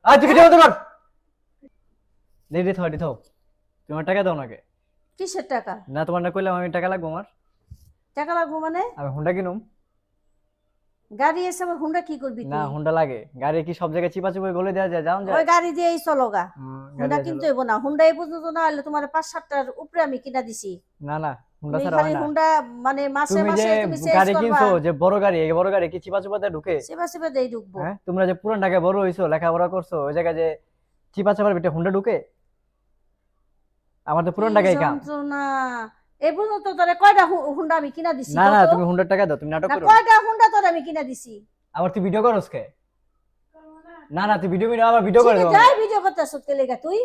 আজ তুই ভিডিও বন্ধ কর। দে থাও দি থাও। তোমার টাকা দাও নাকি? কিসের টাকা? না তোমার না কইলাম আমি টাকা লাগবো আমার। টাকা লাগবো মানে? আমি হুন্ডা কিনুম। গাড়ি এসে আমার হুন্ডা কি করবি না তুই? হুন্ডা লাগে। গাড়ি কি সব জায়গায় চিপা চিপা গলে দেওয়া যায়? যাও যায়। ওই গাড়ি দিয়েই চলো গা। হুন্ডা গাড়ি কিনতে হইব না। হুন্ডা এই পর্যন্ত না হলে তোমার ৫-৭টার উপরে আমি কিনা দিছি। না না হুন্ডা তুমি ছাড়া খালি হয় না। হুন্ডা মানে মাসে তুমি যে মাসে তুমি চেঞ্জ গাড়ি করবা। কিনছো যে বড় গাড়ি, এই বড় গাড়ি কি চিপা চিপাতে ঢুকে? সেবা সেবা দেই ঢুকবো। হ্যাঁ তোমরা যে পুরান ঢাকায় বড় হইছো, লেখাপড়া করছো, ওই জায়গায় যে চিপা চাপার ভিতরে হুন্ডা ঢুকে? আমার তো পুরান ঢাকায় কাম। যন্ত্রণা। এই পর্যন্ত তোরে কয়টা হুন্ডা আমি কিনা দিছি? না না কত? তুমি হুন্ডার টাকা দাও, তুমি নাটক না করো। কয়টা হুন্ডা তোরে আমি কিনা দিছি? আবার তুই ভিডিও করস কে? না না তুই ভিডিও আবার ভিডিও করে ঠিক দেবো। যাই ভিডিও করতেছ কে লেগা তুই?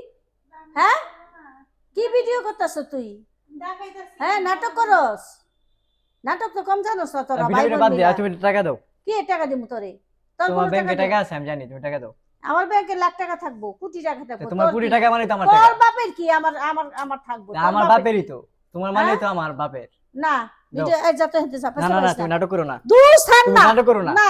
হ্যাঁ কি ভিডিও করতেছ তুই? হ্যাঁ নাটক করস। নাটক তো কম জানোস না তোরা ভাই ভিডিওটা বোন বাদ দে, মিলা। আর তুমি টাকা দাও। কি টাকা দিমু তোরে? তোর তোমার কোনো ব্যাংকে টাকা টাকা দেব? আছে আমি জানি, তুমি টাকা দাও। আমার ব্যাংকে লাখ টাকা থাকবো, কোটি টাকা থাকবো। তোমার তোর কোটি কি? টাকা মানে তো আমার তোর টাকা। বাপের কি? আমার আমার আমার থাকবো। তোর আমার বাপের বাপেরই কি? তো। তোমার মানে হ্যাঁ? তো আমার বাপের। না ভিডিও এই যত হেতে যা না না না পাশে তুমি না। নাটক করো না। দূর ছাড় তুমি না। নাটক করো না। না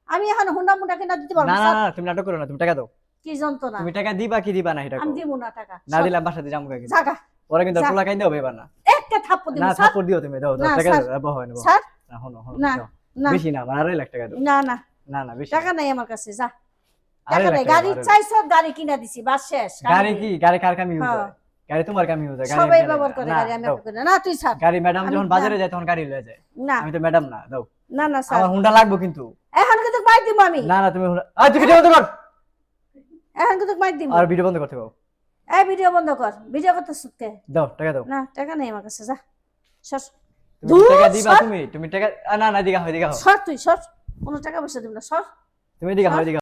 আমি এখন হুন্ডা মুন্ডা কিনা দিতে পারবো না না। না না তুমি নাটক করো না, তুমি টাকা দাও। কি যন্ত্রণা। তুমি টাকা দিবা কি দিবা না এটা আমি কও। দিব না টাকা। না দিলাম বাসাতে যামু কিন্তু। জাগা। ওরা কিন্তু যা। পোলা কাইন্দা হবে এবার না। একটা থাপ্পড় দিব না স্যার। থাপ্পড় দিও তুমি, দাও দাও না, টাকা স্যার। দাও, হয় না। স্যার না হনো না দাও। না বেশি না, আমার 2.5 লাখ টাকা দাও। না না না না বেশি টাকা না। নাই আমার কাছে যা। 2.5 টাকা লাখ নাই। টাকা গাড়ি দাও, 2.5 লাখ। চাইছ গাড়ি কিনা দিছি বাস শেষ। গাড়ি কি গাড়ি কার কাম ইউজ হ্যাঁ। হয়? গাড়ি তোমার কাম ইউজ হয়, গাড়ি সবাই আমি ব্যবহার না। করে না, গাড়ি আমি দাও। একা করি না। না তুই ছাড়। গাড়ি ম্যাডাম আমি যখন না। বাজারে যায় তখন গাড়ি লয়ে যায়। না আমি তো ম্যাডাম না, দাও। না না স্যার। আমার হুন্ডা লাগবে কিন্তু। এখন কিন্তু মাইর দিব আমি। না না তুমি আজ তুই ভিডিও বন্ধ কর। এখন কিন্তু মাইর দিব। আর ভিডিও বন্ধ করতে পারো। এই ভিডিও বন্ধ কর। ভিডিও করতে সুখে। দাও টাকা দাও। না টাকা নাই আমার কাছে যা। সর। তুমি দূর, টাকা দিবা সর। তুমি টাকা না না দিগা হয় দিগা হয়। সর তুই সর। কোনো টাকা পয়সা দিব না সর। তুমি দিগা হয় দিগা